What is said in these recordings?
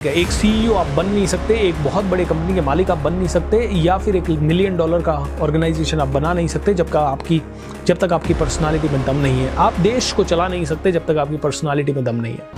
एक सीईओ आप बन नहीं सकते, एक बहुत बड़े कंपनी के मालिक आप बन नहीं सकते, या फिर $1 मिलियन का ऑर्गेनाइजेशन आप बना नहीं सकते जब तक आपकी पर्सनालिटी में दम नहीं है। आप देश को चला नहीं सकते जब तक आपकी पर्सनालिटी में दम नहीं है।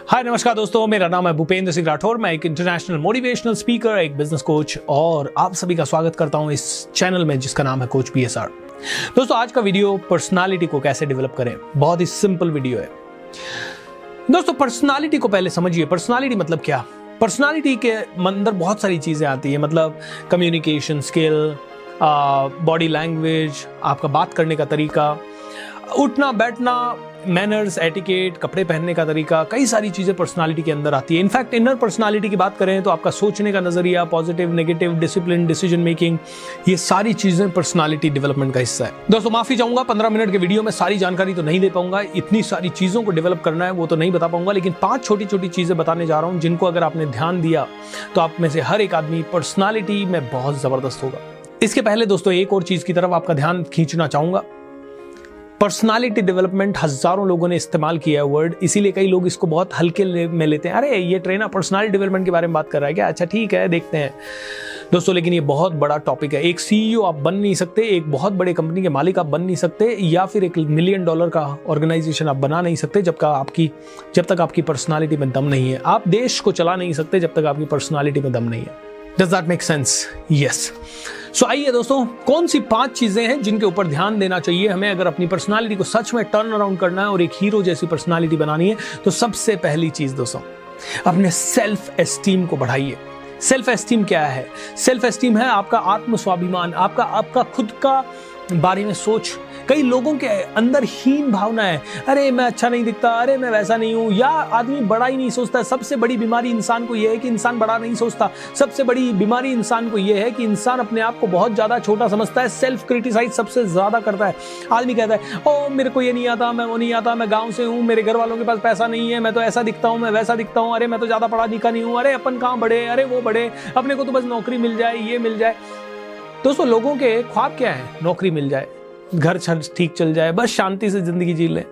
हाय नमस्कार दोस्तों, मेरा नाम है भूपेंद्र सिंह राठौर। मैं एक इंटरनेशनल मोटिवेशनल स्पीकर, एक बिजनेस कोच और आप सभी का स्वागत करता हूं इस चैनल में जिसका नाम है कोच PSR। दोस्तों आज का वीडियो पर्सनालिटी को कैसे डेवलप करें, बहुत ही सिंपल वीडियो है। दोस्तों पर्सनालिटी को पहले समझिए। पर्सनालिटी मतलब क्या? पर्सनालिटी के अंदर बहुत सारी चीजें आती है, मतलब कम्युनिकेशन स्किल, बॉडी लैंग्वेज, आपका बात करने का तरीका, उठना बैठना, मैनर्स, एटिकेट, कपड़े पहनने का तरीका, कई सारी चीजें पर्सनालिटी के अंदर आती है। इनफैक्ट इनर पर्सनालिटी की बात करें तो आपका सोचने का नजरिया, positive, negative, discipline, decision making, ये सारी चीजें पर्सनालिटी डेवलपमेंट का हिस्सा है। दोस्तों माफी चाहूंगा, 15 मिनट के वीडियो में सारी जानकारी तो नहीं दे पाऊंगा, इतनी सारी चीजों को डेवलप करना है वो तो नहीं बता पाऊंगा, लेकिन 5 छोटी छोटी चीजें बताने जा रहा हूं जिनको अगर आपने ध्यान दिया तो आप में से हर एक आदमी पर्सनालिटी में बहुत जबरदस्त होगा। इसके पहले दोस्तों एक और चीज की तरफ आपका ध्यान खींचना चाहूंगा। पर्सनालिटी डेवलपमेंट हजारों लोगों ने इस्तेमाल किया है वर्ड, इसीलिए कई लोग इसको बहुत हल्के में लेते हैं। अरे ये ट्रेनर पर्सनालिटी डेवलपमेंट के बारे में बात कर रहा है क्या? अच्छा ठीक है, देखते हैं दोस्तों। लेकिन ये बहुत बड़ा टॉपिक है। एक सीईओ आप बन नहीं सकते, एक बहुत बड़े कंपनी के मालिक आप बन नहीं सकते, या फिर $1 मिलियन का ऑर्गेनाइजेशन आप बना नहीं सकते जब तक आपकी पर्सनालिटी में दम नहीं है। आप देश को चला नहीं सकते जब तक आपकी पर्सनालिटी में दम नहीं है। Does that make sense? Yes. So आइए दोस्तों, कौन सी 5 चीजें हैं जिनके ऊपर ध्यान देना चाहिए हमें अगर अपनी पर्सनालिटी को सच में टर्न अराउंड करना है और एक हीरो जैसी पर्सनालिटी बनानी है। तो सबसे पहली चीज दोस्तों, अपने सेल्फ एस्टीम को बढ़ाइए। सेल्फ एस्टीम क्या है? सेल्फ एस्टीम है आपका आत्म स्वाभिमान, आपका खुद का बारे में सोच। कई लोगों के अंदर हीन भावना है, अरे मैं अच्छा नहीं दिखता, अरे मैं वैसा नहीं हूं, या आदमी बड़ा ही नहीं सोचता। सबसे बड़ी बीमारी इंसान को यह है कि इंसान बड़ा नहीं सोचता। सबसे बड़ी बीमारी इंसान को यह है कि इंसान अपने आप को बहुत ज्यादा छोटा समझता है, सेल्फ क्रिटिसाइज सबसे ज्यादा करता है। आदमी कहता है ओ मेरे को ये नहीं आता, मैं वो नहीं आता, मैं गाँव से हूँ, मेरे घर वालों के पास पैसा नहीं है, मैं तो ऐसा दिखता हूँ, मैं वैसा दिखता हूँ, अरे मैं तो ज्यादा पढ़ा लिखा नहीं हूँ, अरे अपन कहाँ बढ़े, अरे वो बढ़े, अपने को तो बस नौकरी मिल जाए, ये मिल जाए। दोस्तों लोगों के ख्वाब क्या है? नौकरी मिल जाए, घर ठीक चल जाए, बस शांति से जिंदगी जी लें।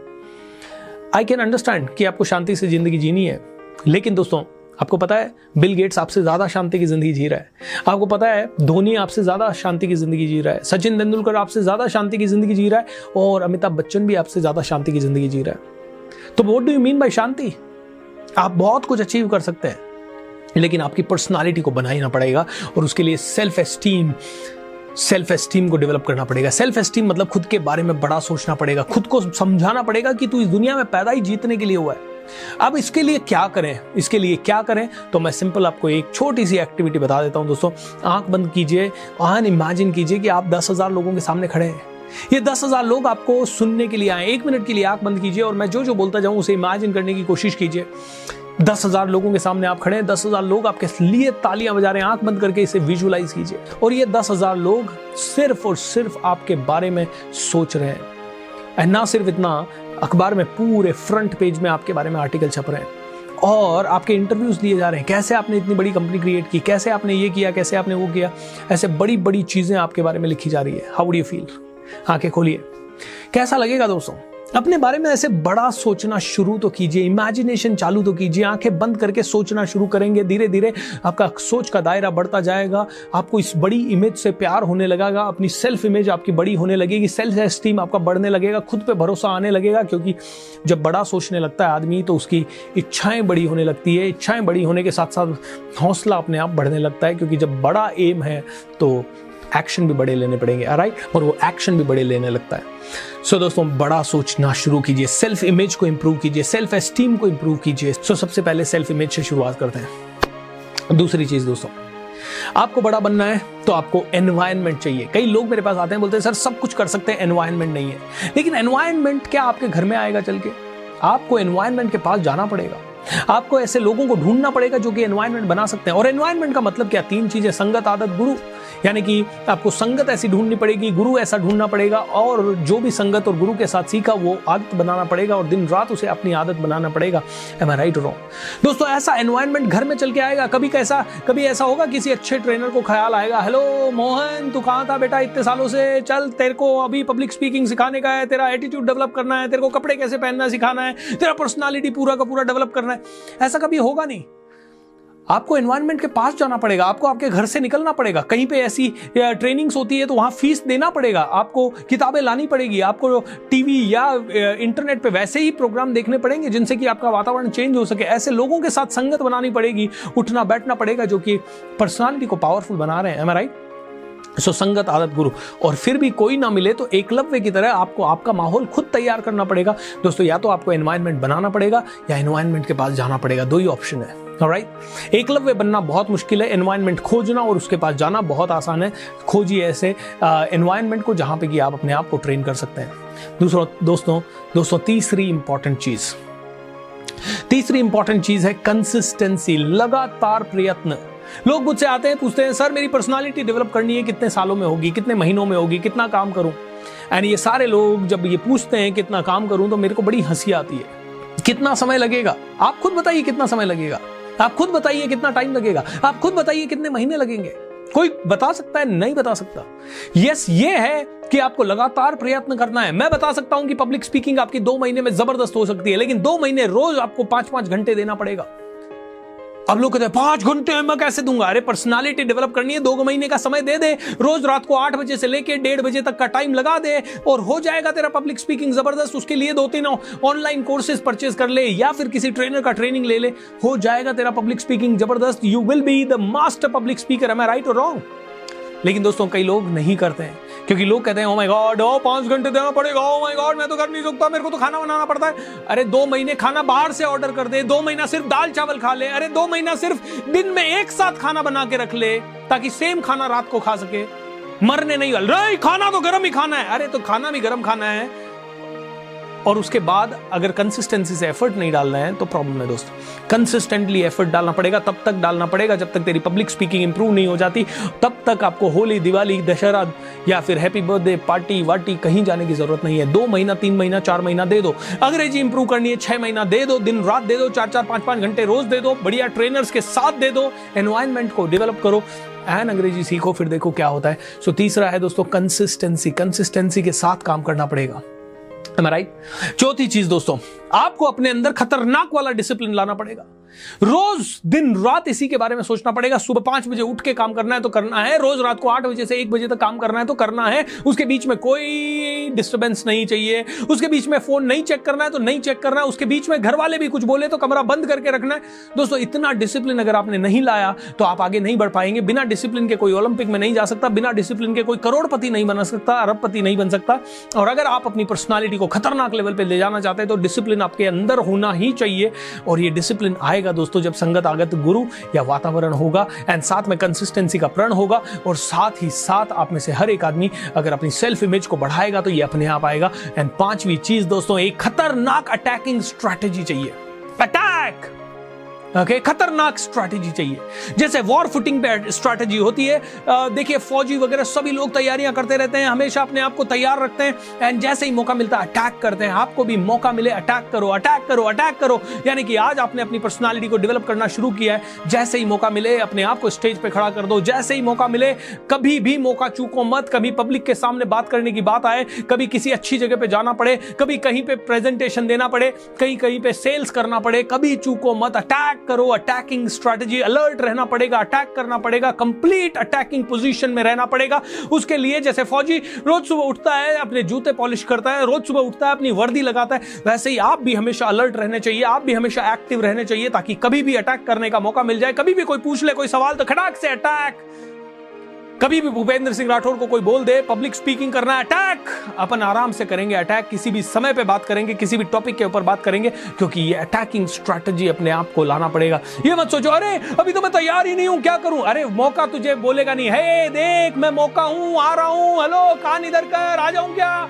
आई कैन अंडरस्टैंड कि आपको शांति से जिंदगी जीनी है, लेकिन दोस्तों आपको पता है बिल गेट्स आपसे ज्यादा शांति की जिंदगी जी रहा है। आपको पता है धोनी आपसे ज्यादा शांति की जिंदगी जी रहा है, सचिन तेंदुलकर आपसे ज्यादा शांति की जिंदगी जी रहा है, और अमिताभ बच्चन भी आपसे ज्यादा शांति की जिंदगी जी रहा है। तो what do you mean by Shanti? आप बहुत कुछ अचीव कर सकते हैं, लेकिन आपकी पर्सनालिटी को बनाना पड़ेगा, और उसके लिए सेल्फ एस्टीम को डेवलप करना पड़ेगा। सेल्फ एस्टीम मतलब खुद के बारे में बड़ा सोचना पड़ेगा, खुद को समझाना पड़ेगा कि तू इस दुनिया में पैदा ही जीतने के लिए हुआ है। अब इसके लिए क्या करें? तो मैं सिंपल आपको एक छोटी सी एक्टिविटी बता देता हूं दोस्तों। आंख बंद कीजिए और इमेजिन कीजिए कि आप 10,000 लोगों के सामने खड़े हैं। ये 10,000 लोग आपको सुनने के लिए आए। 1 मिनट के लिए आंख बंद कीजिए और मैं जो बोलता जाऊं उसे इमेजिन करने की कोशिश कीजिए। 10,000 लोगों के सामने आप खड़े हैं, 10,000 लोग आपके लिए तालियां बजा रहे हैं। आंख बंद करके इसे विजुअलाइज कीजिए, और ये 10,000 लोग सिर्फ और सिर्फ आपके बारे में सोच रहे हैं। और ना सिर्फ इतना, अखबार में पूरे फ्रंट पेज में आपके बारे में आर्टिकल छप रहे हैं और आपके इंटरव्यूज लिए जा रहे हैं। कैसे आपने इतनी बड़ी कंपनी क्रिएट की, कैसे आपने ये किया, कैसे आपने वो किया, ऐसे बड़ी बड़ी चीजें आपके बारे में लिखी जा रही है। How do you feel? आंखें खोलिए, कैसा लगेगा दोस्तों? अपने बारे में ऐसे बड़ा सोचना शुरू तो कीजिए, इमेजिनेशन चालू तो कीजिए। आंखें बंद करके सोचना शुरू करेंगे, धीरे धीरे आपका सोच का दायरा बढ़ता जाएगा। आपको इस बड़ी इमेज से प्यार होने लगेगा, अपनी सेल्फ इमेज आपकी बड़ी होने लगेगी, सेल्फ एस्टीम आपका बढ़ने लगेगा, खुद पे भरोसा आने लगेगा। क्योंकि जब बड़ा सोचने लगता है आदमी तो उसकी इच्छाएं बड़ी होने लगती है। इच्छाएं बड़ी होने के साथ साथ हौसला अपने आप बढ़ने लगता है, क्योंकि जब बड़ा एम है तो एक्शन भी बड़े लेने पड़ेंगे, राइट? और वो एक्शन भी बड़े लेने लगता है। सो दोस्तों बड़ा सोचना शुरू कीजिए, सेल्फ इमेज को इंप्रूव कीजिए, सेल्फ एस्टीम को इंप्रूव कीजिए। सो सबसे पहले सेल्फ इमेज से शुरुआत करते हैं। दूसरी चीज दोस्तों, आपको बड़ा बनना है तो आपको एनवायरनमेंट चाहिए। कई लोग मेरे पास आते हैं, बोलते हैं सर सब कुछ कर सकते हैं, एनवायरनमेंट नहीं है। लेकिन एनवायरनमेंट क्या आपके घर में आएगा चल के? आपको एनवायरनमेंट के पास जाना पड़ेगा, आपको ऐसे लोगों को ढूंढना पड़ेगा जो कि एनवायरनमेंट बना सकते हैं। और एनवायरनमेंट का मतलब क्या? 3 चीजें, संगत, आदत, गुरु। यानी कि आपको संगत ऐसी ढूंढनी पड़ेगी, गुरु ऐसा ढूंढना पड़ेगा, और जो भी संगत और गुरु के साथ सीखा वो आदत बनाना पड़ेगा और दिन रात उसे अपनी आदत बनाना पड़ेगा। Am I right or wrong? दोस्तों, ऐसा एनवायरनमेंट घर में चल के आएगा। कभी ऐसा होगा किसी अच्छे ट्रेनर को ख्याल आएगा, हेलो मोहन, तू कहाँ था बेटा इतने सालों से, चल तेरे को अभी पब्लिक स्पीकिंग सिखाने का है, तेरा एटीट्यूड डेवलप करना है, तेरे को कपड़े कैसे पहनना सिखाना है, तेरा पर्सनालिटी पूरा का पूरा डेवलप करना है। ऐसा कभी होगा नहीं। आपको एनवायरनमेंट के पास जाना पड़ेगा, आपको आपके घर से निकलना पड़ेगा। कहीं पे ऐसी ट्रेनिंग्स होती है तो वहां फीस देना पड़ेगा, आपको किताबें लानी पड़ेगी, आपको टीवी या इंटरनेट पे वैसे ही प्रोग्राम देखने पड़ेंगे जिनसे कि आपका वातावरण चेंज हो सके। ऐसे लोगों के साथ संगत बनानी पड़ेगी, उठना बैठना पड़ेगा जो कि पर्सनालिटी को पावरफुल बना रहे हैं। M I right? सो संगत, आदत, गुरु। और फिर भी कोई ना मिले तो एकलव्य की तरह आपको आपका माहौल खुद तैयार करना पड़ेगा। दोस्तों, या तो आपको एनवायरनमेंट बनाना पड़ेगा या एनवायरनमेंट के पास जाना पड़ेगा, दो ही ऑप्शन है। ऑलराइट? एकलव्य बनना बहुत मुश्किल है, एनवायरनमेंट खोजना और उसके पास जाना बहुत आसान है। खोजिए ऐसे एनवायरनमेंट को जहां पे कि आप अपने आप को ट्रेन कर सकते हैं। दोस्तों तीसरी इंपॉर्टेंट चीज है कंसिस्टेंसी, लगातार प्रयत्न। लोग मुझसे आते हैं, पूछते हैं, सर मेरी पर्सनालिटी डेवलप करनी है, कितने सालों में होगी, कितने महीनों में होगी, कितना काम करूं? एंड ये सारे लोग जब ये पूछते हैं कितना काम करूं तो मेरे को बड़ी हंसी आती है। कितना समय लगेगा? आप खुद बताइए कितना समय लगेगा, आप खुद बताइए कितना टाइम लगेगा, आप खुद बताइए कितने महीने लगेंगे। कोई बता सकता है? नहीं बता सकता। यस, ये है कि आपको लगातार प्रयत्न करना है। मैं बता सकता हूं कि पब्लिक स्पीकिंग आपकी 2 महीने में जबरदस्त हो सकती है, लेकिन 2 महीने रोज आपको 5-5 घंटे देना पड़ेगा। अब लोग कहते हैं 5 घंटे मैं कैसे दूंगा? अरे पर्सनालिटी डेवलप करनी है, 2 महीने का समय दे दे, रोज रात को 8 बजे से लेके 1:30 बजे तक का टाइम लगा दे और हो जाएगा तेरा पब्लिक स्पीकिंग जबरदस्त। उसके लिए 2-3 ऑनलाइन कोर्सेज परचेज कर ले या फिर किसी ट्रेनर का ट्रेनिंग ले ले, हो जाएगा तेरा पब्लिक स्पीकिंग जबरदस्त। You will be the master public speaker. Am I right और रॉन्ग? लेकिन दोस्तों, कई लोग नहीं करते हैं क्योंकि लोग कहते हैं ओ माय गॉड, 5 घंटे देना पड़ेगा, ओ माय गॉड मैं तो कर नहीं सकता, मेरे को तो खाना बनाना पड़ता है। अरे 2 महीने खाना बाहर से ऑर्डर कर दे, 2 महीना सिर्फ दाल चावल खा ले, अरे 2 महीना सिर्फ दिन में एक साथ खाना बना के रख ले ताकि सेम खाना रात को खा सके। मरने नहीं वाले, खाना तो गर्म ही खाना है। अरे तो खाना भी गर्म खाना है और उसके बाद अगर कंसिस्टेंसी से एफर्ट नहीं डालना है तो प्रॉब्लम है दोस्तों। कंसिस्टेंटली एफर्ट डालना पड़ेगा, तब तक डालना पड़ेगा जब तक तेरी पब्लिक स्पीकिंग इंप्रूव नहीं हो जाती। तब तक आपको होली, दिवाली, दशहरा या फिर हैप्पी बर्थडे पार्टी वार्टी कहीं जाने की जरूरत नहीं है। 2 महीना, 3 महीना, 4 महीना दे दो। अंग्रेजी इंप्रूव करनी है 6 महीना दे दो, दिन रात दे दो, 4-4, 5-5 घंटे रोज दे दो, बढ़िया ट्रेनर्स के साथ दे दो, एनवायरनमेंट को डेवलप करो एंड अंग्रेजी सीखो, फिर देखो क्या होता है। सो तीसरा है दोस्तों कंसिस्टेंसी के साथ काम करना पड़ेगा। Am I right? चौथी चीज दोस्तों, आपको अपने अंदर खतरनाक वाला डिसिप्लिन लाना पड़ेगा। रोज दिन रात इसी के बारे में सोचना पड़ेगा। सुबह 5 बजे उठ के काम करना है तो करना है, रोज रात को 8 बजे से 1 बजे तक काम करना है तो करना है। उसके बीच में कोई डिस्टर्बेंस नहीं चाहिए, उसके बीच में फोन नहीं चेक करना है तो नहीं चेक करना है, उसके बीच में घर वाले भी कुछ बोले तो कमरा बंद करके रखना है। दोस्तों, इतना डिसिप्लिन अगर आपने नहीं लाया तो आप आगे नहीं बढ़ पाएंगे। बिना डिसिप्लिन के कोई ओलंपिक में नहीं जा सकता, बिना डिसिप्लिन के कोई करोड़पति नहीं बन सकता, अरबपति नहीं बन सकता। और अगर आप अपनी पर्सनालिटी को खतरनाक लेवल पे ले जाना चाहते हैं तो डिसिप्लिन आपके अंदर होना ही चाहिए। और ये डिसिप्लिन आएगा दोस्तों जब संगत, आगत, गुरु या वातावरण होगा एंड साथ में कंसिस्टेंसी का प्रण होगा और साथ ही साथ आप में से हर एक आदमी अगर अपनी सेल्फ इमेज को बढ़ाएगा तो ये अपने आप आएगा। एंड 5वीं चीज दोस्तों, एक खतरनाक अटैकिंग स्ट्रैटेजी चाहिए। अटैक, ओके, खतरनाक स्ट्रैटेजी चाहिए। जैसे वॉर फुटिंग पे स्ट्रैटेजी होती है, देखिए फौजी वगैरह सभी लोग तैयारियां करते रहते हैं, हमेशा अपने आप को तैयार रखते हैं एंड जैसे ही मौका मिलता है अटैक करते हैं। आपको भी मौका मिले अटैक करो, अटैक करो, अटैक करो। यानी कि आज आपने अपनी पर्सनालिटी को डेवलप करना शुरू किया है, जैसे ही मौका मिले अपने आप को स्टेज पे खड़ा कर दो, जैसे ही मौका मिले, कभी भी मौका चूको मत। कभी पब्लिक के सामने बात करने की बात आए, कभी किसी अच्छी जगह पे जाना पड़े, कभी कहीं पे प्रेजेंटेशन देना पड़े, कहीं पे सेल्स करना पड़े, कभी चूको मत। अटैक करो, अटैकिंग स्ट्रैटेजी, अलर्ट रहना पड़ेगा, अटैक करना पड़ेगा, कंप्लीट अटैकिंग पोजीशन में रहना पड़ेगा। उसके लिए जैसे फौजी रोज सुबह उठता है, अपने जूते पॉलिश करता है, रोज सुबह उठता है, अपनी वर्दी लगाता है, वैसे ही आप भी हमेशा अलर्ट रहने चाहिए, आप भी हमेशा एक्टिव रहने चाहिए ताकि कभी भी अटैक करने का मौका मिल जाए। कभी भी कोई पूछ ले कोई सवाल तो खटाक से अटैक। कभी भी भूपेंद्र सिंह राठौर को कोई बोल दे पब्लिक स्पीकिंग करना है, अटैक। अपन आराम से करेंगे अटैक, किसी भी समय पे बात करेंगे, किसी भी टॉपिक के ऊपर बात करेंगे, क्योंकि ये अटैकिंग स्ट्रैटेजी अपने आप को लाना पड़ेगा। ये मत सोचो अरे अभी तो मैं तैयार ही नहीं हूं, क्या करूं। अरे मौका तुझे बोलेगा नहीं, हे देख मैं मौका हूं, आ रहा हूं, हेलो कान इधर कर, आ जाऊं क्या।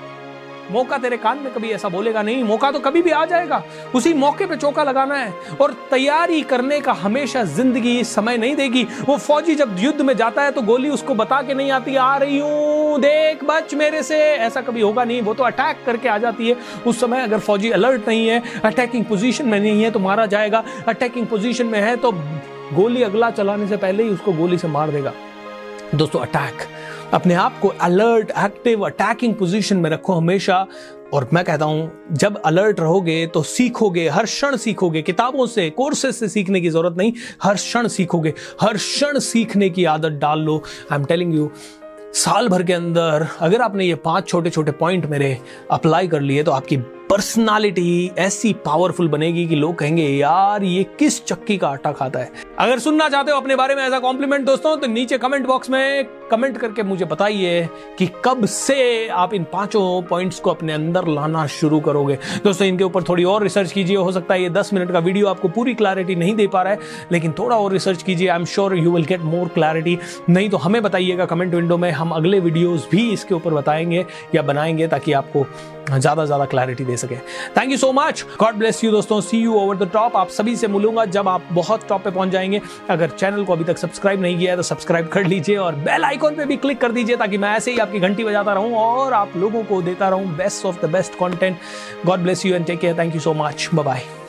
मौका तेरे कान में कभी ऐसा बोलेगा नहीं, मौका तो कभी भी आ जाएगा, उसी मौके पे चौका लगाना है। और तैयारी करने का हमेशा जिंदगी समय नहीं देगी। वो फौजी जब युद्ध में जाता है तो गोली उसको बता के नहीं आती, आ रही हूं देख बच मेरे से, ऐसा कभी होगा नहीं। वो तो अटैक करके आ जाती है। उस समय अगर फौजी अलर्ट नहीं है, अटैकिंग पोजीशन में नहीं है तो मारा जाएगा, अटैकिंग पोजीशन में है तो गोली अगला चलाने से पहले ही उसको गोली से मार देगा। दोस्तों अटैक, अपने आप को अलर्ट, एक्टिव, अटैकिंग पोजीशन में रखो हमेशा। और मैं कहता हूं जब अलर्ट रहोगे तो सीखोगे, हर क्षण सीखोगे। किताबों से, कोर्सेज से सीखने की जरूरत नहीं, हर क्षण सीखोगे, हर क्षण सीखने की आदत डाल लो। आई एम टेलिंग यू, साल भर के अंदर अगर आपने ये 5 छोटे छोटे पॉइंट मेरे अप्लाई कर लिए तो आपकी पर्सनालिटी ऐसी पावरफुल बनेगी कि लोग कहेंगे यार ये किस चक्की का आटा खाता है। अगर सुनना चाहते हो अपने बारे में ऐसा कॉम्प्लीमेंट दोस्तों, तो नीचे कमेंट बॉक्स में कमेंट करके मुझे बताइए कि कब से आप इन 5 पॉइंट्स को अपने अंदर लाना शुरू करोगे। दोस्तों इनके ऊपर थोड़ी और रिसर्च कीजिए। हो सकता है ये 10 मिनट का वीडियो आपको पूरी क्लैरिटी नहीं दे पा रहा है, लेकिन थोड़ा और रिसर्च कीजिए। I am sure you will get more clarity. नहीं तो हमें बताइएगा कमेंट विंडो में, हम अगले वीडियोस भी इसके ऊपर बताएंगे या बनाएंगे ताकि आपको ज्यादा क्लैरिटी दे सके। Thank you so much, God bless you दोस्तों, सी यू ओवर द टॉप। आप सभी से मिलूंगा जब आप बहुत टॉप पे पहुंच जाएंगे। अगर चैनल को अभी तक सब्सक्राइब नहीं किया है तो सब्सक्राइब कर लीजिए और बेल आइकॉन पे भी क्लिक कर दीजिए ताकि मैं ऐसे ही आपकी घंटी बजाता रहूं और आप लोगों को देता रहूं best of the best content. God bless you and take care. Thank you so much, bye bye.